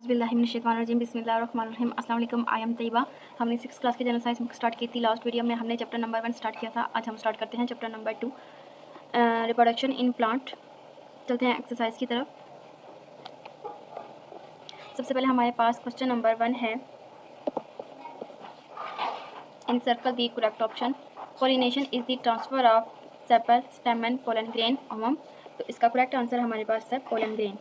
बिस्मिल्लाहिर्रहमानिर्रहीम बिस्मिल्लाहिर्रहमानिर्रहीम अस्सलाम वालेकुम। I am Tayyaba. हमने 6th क्लास की जनरल साइंस बुक स्टार्ट की थी। लास्ट वीडियो में हमने चैप्टर नंबर 1 स्टार्ट किया था। आज हम स्टार्ट करते हैं chapter number 2 reproduction in plant. चलते हैं एक्सरसाइज की तरफ। सबसे पहले हमारे पास क्वेश्चन नंबर 1 है, in circle the correct option. Pollination is the transfer of sepal stamen pollen grain ovum. तो इसका करेक्ट आंसर हमारे पास है पोलन ग्रेन।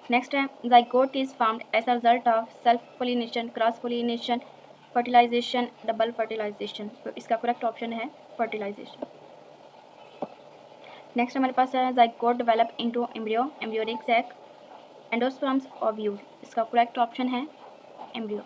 नेक्स्ट है, zygote is formed as a result of self pollination, cross pollination, fertilization, double fertilization। तो इसका correct option है fertilization। Next हमारे पास है, zygote develop into embryo, embryonic sac, endosperms, ovule. इसका करेक्ट ऑप्शन है embryo.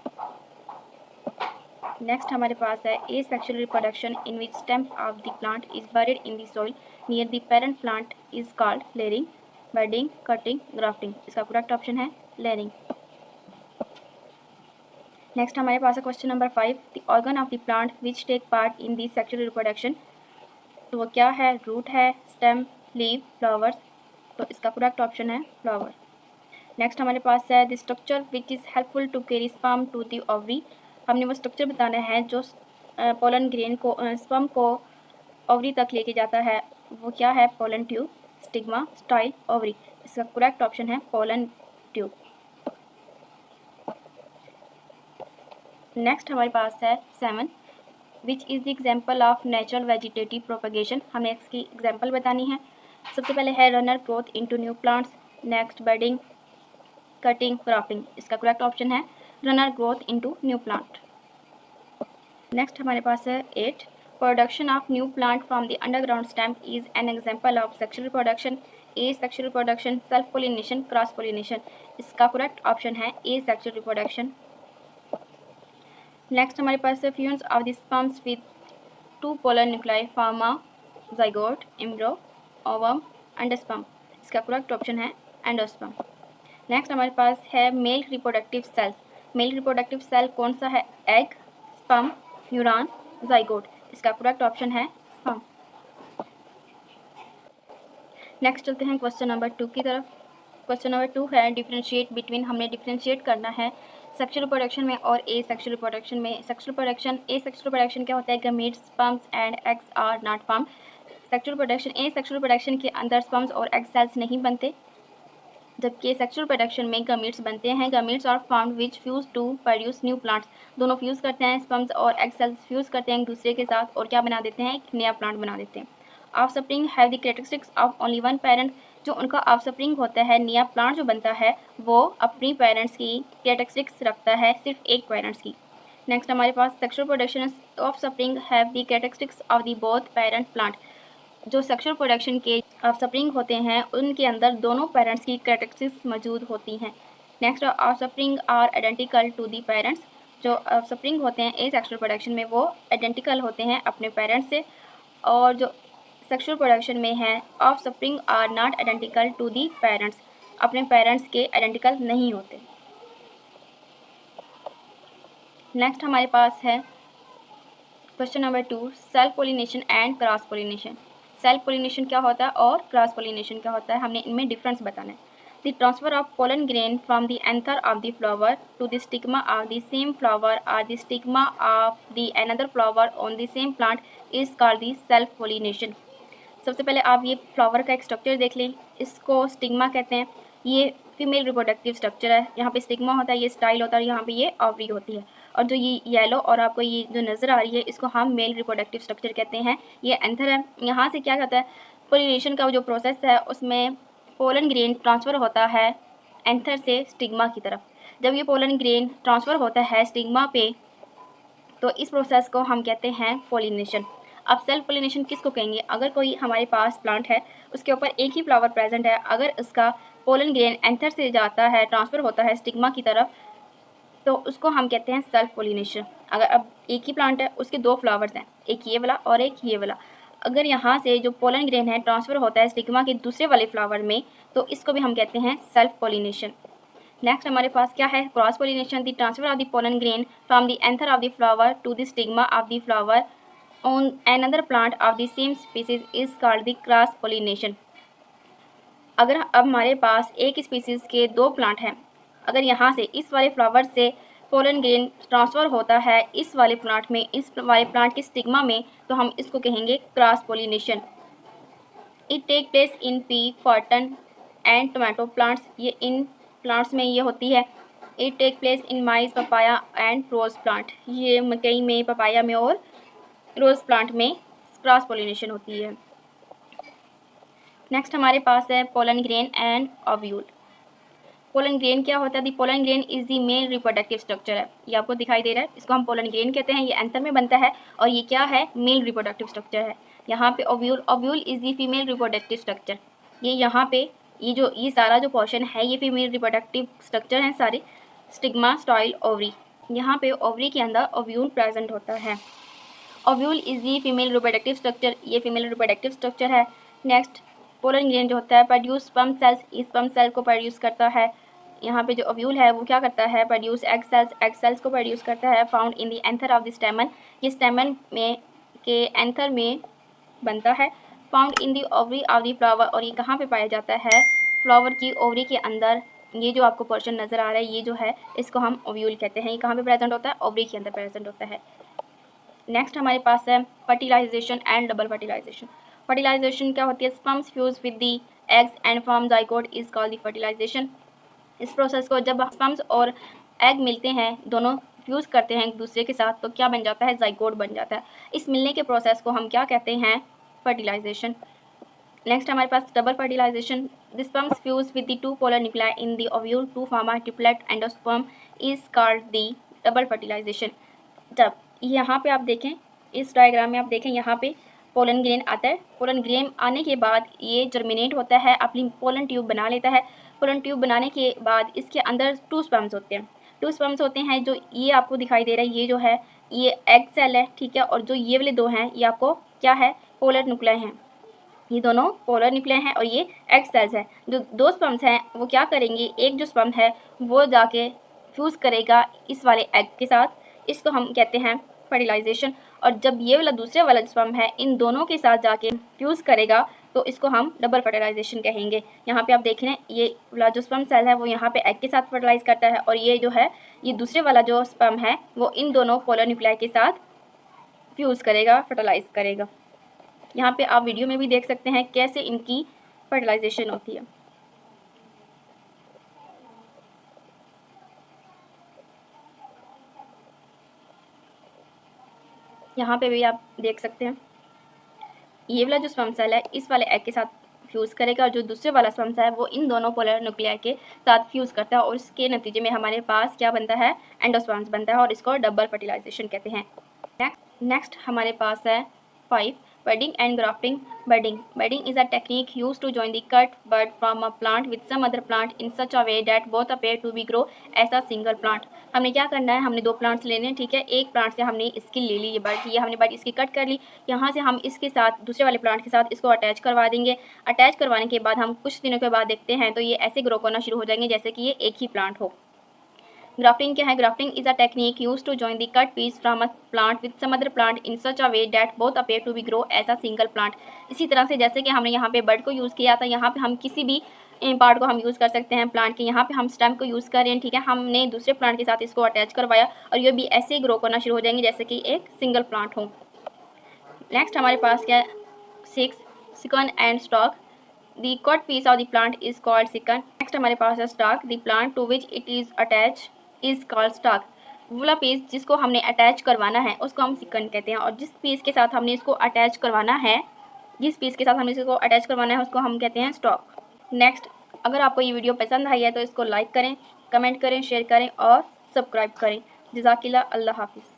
Next हमारे पास है, a sexual reproduction in which stem of the plant is buried in the soil near the parent plant is called layering, budding, cutting, grafting. इसका correct option है layering. Next हमारे पास है question number 5, the organ of the plant which take part in the sexual reproduction. तो वो क्या है? Root है, स्टेम, लीव, फ्लावर्स। तो इसका करेक्ट ऑप्शन है फ्लावर। नेक्स्ट हमारे पास है, the structure which is helpful to carry sperm to the ovary. हमने वो स्ट्रक्चर बताना है जो पोलन ग्रेन को स्पर्म को ओवरी तक लेके जाता है। वो क्या है? Pollen tube, stigma, style, ovary. इसका करेक्ट ऑप्शन है पोलन ट्यूब। नेक्स्ट हमारे पास है 7, which is the example of natural vegetative propagation. हमें इसकी एग्जाम्पल बतानी है। सबसे पहले है runner growth into new plants, next budding, cutting, grafting. इसका करेक्ट ऑप्शन है runner growth into new plant. Next हमारे पास है 8, production of new plant from the underground stem is an example of sexual production. A sexual production, self pollination, cross pollination. इसका correct option है a sexual reproduction. Next हमारे पास है, fusion of the sperms with 2 polar nuclei form a zygote, embryo, ovum, endosperm. इसका correct option है endosperm. Next हमारे पास है male reproductive cell. Male reproductive cell कौन सा है? Egg, sperm, neuron, zygote। इसका करेक्ट ऑप्शन है स्पर्म। नेक्स्ट चलते हैं क्वेश्चन नंबर 2 की तरफ। क्वेश्चन नंबर 2 है, डिफरेंशिएट बिटवीन। हमने डिफरेंशिएट करना है सेक्शुअल रिप्रोडक्शन में और ए सेक्शुअल रिप्रोडक्शन में। सेक्शुअल रिप्रोडक्शन, ए सेक्शुअल रिप्रोडक्शन क्या होता है? Gametes, sperms and eggs are not form. Sexual reproduction, A sexual reproduction के अंदर स्पर्म्स और एग सेल्स नहीं बनते, जबकि सेक्शुअल रिप्रोडक्शन में गमीट्स बनते हैं। Gametes are formed which fuse to produce new plants. दोनों फ्यूज करते हैं, स्पर्म्स और एग सेल्स फ्यूज करते हैं एक दूसरे के साथ और क्या बना देते हैं? एक नया प्लांट बना देते हैं। Offspring have the characteristics of only one parent. जो उनका ऑफस्प्रिंग होता है, नया प्लांट जो बनता है, वो अपनी पेरेंट्स की कैरेक्टरिस्टिक्स रखता है, सिर्फ एक पेरेंट्स की। नेक्स्ट हमारे पास sexual production offspring have the characteristics of the both parent plant. जो सेक्शुअल प्रोडक्शन के ऑफस्प्रिंग होते हैं, उनके अंदर दोनों पेरेंट्स की कैरेक्टरिस्टिक्स मौजूद होती हैं। Next, offspring are identical to the parents. जो ऑफस्प्रिंग होते हैं ए सेक्शुअल प्रोडक्शन में, वो आइडेंटिकल होते हैं अपने पेरेंट्स से, और जो सेक्शुअल प्रोडक्शन में है, offspring are not identical to the parents, अपने पेरेंट्स के आइडेंटिकल नहीं होते। नेक्स्ट हमारे पास है question number 2, self pollination and cross pollination. Self pollination क्या होता है और क्रॉस पोलिनेशन क्या होता है, हमने इनमें डिफरेंस बताना है। The transfer of pollen grain from the anther of the flower to the stigma of the same flower और the stigma of the another flower on the same plant is called the self pollination. सबसे पहले आप ये flower का एक structure देख लें, इसको स्टिग्मा कहते हैं। ये फीमेल रिप्रोडक्टिव स्ट्रक्चर है, यहाँ पे स्टिग्मा होता है, ये स्टाइल होता है, यहाँ पे ये ओवरी होती है। और जो ये येलो और आपको ये जो नज़र आ रही है, इसको हम मेल रिप्रोडक्टिव स्ट्रक्चर कहते हैं। ये एंथर है। यहाँ से क्या कहता है, पोलिनेशन का जो प्रोसेस है, उसमें पोलन ग्रेन ट्रांसफ़र होता है एंथर से स्टिग्मा की तरफ। जब ये पोलन ग्रेन ट्रांसफ़र होता है स्टिग्मा पे, तो इस प्रोसेस को हम कहते हैं पोलिनेशन। अब सेल्फ पोलिनेशन किसको कहेंगे? अगर कोई हमारे पास प्लांट है, उसके ऊपर एक ही फ्लावर प्रेजेंट है, अगर उसका पोलन ग्रेन एंथर से जाता है, ट्रांसफ़र होता है स्टिग्मा की तरफ, तो उसको हम कहते हैं सेल्फ पोलिनेशन। अगर अब एक ही प्लांट है, उसके 2 फ्लावर्स हैं, एक ये वाला और एक ये वाला, अगर यहाँ से जो पोलन ग्रेन है ट्रांसफ़र होता है स्टिग्मा के दूसरे वाले फ्लावर में, तो इसको भी हम कहते हैं सेल्फ पोलिनेशन। नेक्स्ट हमारे पास क्या है? Cross pollination, the transfer of the pollen grain from the anther of the flower to the stigma of the flower on another plant of the same species is called the cross pollination. अगर अब हमारे पास एक species के 2 plant हैं, अगर यहाँ से इस वाले फ्लावर से पोलन ग्रेन ट्रांसफ़र होता है इस वाले प्लांट में, इस वाले प्लांट के स्टिग्मा में, तो हम इसको कहेंगे cross pollination. It take place in pea, cotton and tomato plants, ये इन प्लांट्स में ये होती है। It take place in maize, papaya and rose plant, ये मकई में, पपाया में और रोज़ प्लांट में क्रॉस पोलिनेशन होती है। नेक्स्ट हमारे पास है pollen grain and ovule. Pollen grain क्या होता है? The pollen grain is the male reproductive structure है, ये आपको दिखाई दे रहा है, इसको हम पोलन ग्रेन कहते हैं। ये एंथर में बनता है और ये क्या है? मेल रिप्रोडक्टिव स्ट्रक्चर है। यहाँ पे ovule, ovule is the female reproductive structure. ये यहाँ पे ये सारा जो पोर्शन है ये फीमेल रिप्रोडक्टिव स्ट्रक्चर है सारे। स्टिग्मा, स्टॉइल, ओवरी, यहाँ पे ओवरी के अंदर ओव्यूल प्रेजेंट होता है। Ovule is the female reproductive structure, ये फीमेल रिप्रोडक्टिव स्ट्रक्चर है। नेक्स्ट पोलन ग्रेन जो होता है प्रोड्यूस स्पर्म सेल्स, इस स्पर्म सेल को प्रोड्यूस करता है। यहाँ पे जो ओव्यूल है वो क्या करता है? Produce egg cells, egg cells को प्रोड्यूस करता है। Found in the anther of the स्टेमन, ये स्टेमन में के एंथर में बनता है। Found in the ovary of the flower, और ये कहाँ पे पाया जाता है? फ्लावर की ओवरी के अंदर। ये जो आपको पोर्शन नज़र आ रहा है ये जो है इसको हम ओव्यूल कहते हैं। ये कहाँ पे प्रेजेंट होता है? ओवरी के अंदर प्रेजेंट होता है। नेक्स्ट हमारे पास है fertilization and double fertilization. Fertilization क्या होती है? Sperms fuse with the eggs and form zygote is called the fertilization. इस प्रोसेस को जब स्पर्म्स और एग मिलते हैं, दोनों फ्यूज़ करते हैं एक दूसरे के साथ, तो क्या बन जाता है? जाइगोट बन जाता है। इस मिलने के प्रोसेस को हम क्या कहते हैं? फर्टिलाइजेशन। नेक्स्ट हमारे पास double fertilization. The sperms fuse with the two polar nuclei in the ovule to form a triplet endosperm is called the double fertilization. जब यहाँ पे आप देखें, इस डायग्राम में आप देखें, यहाँ पे पोलन ग्रेन आता है। पोलन ग्रेन आने के बाद ये जर्मिनेट होता है, अपनी पोलन ट्यूब बना लेता है। पोलन ट्यूब बनाने के बाद इसके अंदर टू स्पर्म्स होते हैं। टू स्पर्म्स होते हैं जो ये आपको दिखाई दे रहा है, ये जो है ये एग सेल है, ठीक है। और जो ये वाले दो हैं ये आपको क्या है? पोलर न्यूक्लियाई हैं। ये दोनों पोलर न्यूक्लियाई हैं और ये एग सेल्स हैं। जो दो स्पर्म्स हैं वो क्या करेंगे? एक जो स्पर्म है वो जाके फ्यूज़ करेगा इस वाले एग के साथ, इसको हम कहते हैं फर्टिलाइजेशन। और जब ये वाला दूसरे वाला स्पर्म है इन दोनों के साथ जाके फ्यूज़ करेगा तो इसको हम डबल फर्टिलाइजेशन कहेंगे। यहाँ पे आप देख रहे हैं ये वाला जो स्पर्म सेल है वो यहाँ पे एग के साथ फर्टिलाइज करता है, और ये जो है ये दूसरे वाला जो स्पर्म है वो इन दोनों पोलर न्यूक्लियाई के साथ फ्यूज़ करेगा, फर्टिलाइज करेगा। यहाँ पे आप वीडियो में भी देख सकते हैं कैसे इनकी फर्टिलाइजेशन होती है। यहाँ पे भी आप देख सकते हैं ये वाला जो स्पर्म सेल है इस वाले एग के साथ फ्यूज़ करेगा, और जो दूसरे वाला स्पर्म सेल है वो इन दोनों पोलर न्यूक्लियाई के साथ फ्यूज़ करता है, और इसके नतीजे में हमारे पास क्या बनता है? एंडोस्पर्म्स बनता है, और इसको डबल फर्टिलाइजेशन कहते हैं। नेक्स्ट हमारे पास है 5 budding and grafting. Budding is a technique used to join the cut bud from a plant with some other plant in such a way that both appear to be grow as a single plant. हमने क्या करना है? हमने दो plants लेने हैं, ठीक है। एक प्लांट से हमने इसकी ले ली, ये बड, ये हमने बड इसकी कट कर ली। यहाँ से हम इसके साथ दूसरे वाले प्लांट के साथ इसको अटैच करवा देंगे। अटैच करवाने के बाद हम कुछ दिनों के बाद देखते हैं तो ये ऐसे ग्रो करना शुरू हो जाएंगे जैसे कि ये एक ही प्लांट हो। ग्राफ्टिंग क्या है? Grafting is a technique use to join the cut piece from a plant with some other plant in such a way that both appear to be grow as a single plant. इसी तरह से जैसे कि हमने यहाँ पे बड को use किया था, यहाँ पे हम किसी भी पार्ट को हम यूज़ कर सकते हैं प्लांट के। यहाँ पे हम स्टेम को यूज़ कर रहे हैं, ठीक है। हमने दूसरे प्लांट के साथ इसको अटैच करवाया और ये भी ऐसे ही ग्रो करना शुरू हो जाएंगे जैसे कि एक सिंगल प्लांट हो। नेक्स्ट हमारे पास क्या है? 6 scion and stock. The cut piece of the plant is called scion. Next हमारे पास है stock. The plant to which it is attach is called stock. वाला पीस जिसको हमने अटैच करवाना है उसको हम सिकन कहते हैं, और जिस पीस के साथ हमने इसको अटैच करवाना है, जिस पीस के साथ हमने इसको अटैच करवाना है उसको हम कहते हैं स्टॉक। नेक्स्ट, अगर आपको ये वीडियो पसंद आई है तो इसको लाइक करें, कमेंट करें, शेयर करें और सब्सक्राइब करें। जज़ाकिल्लाह, अल्लाह हाफिज़।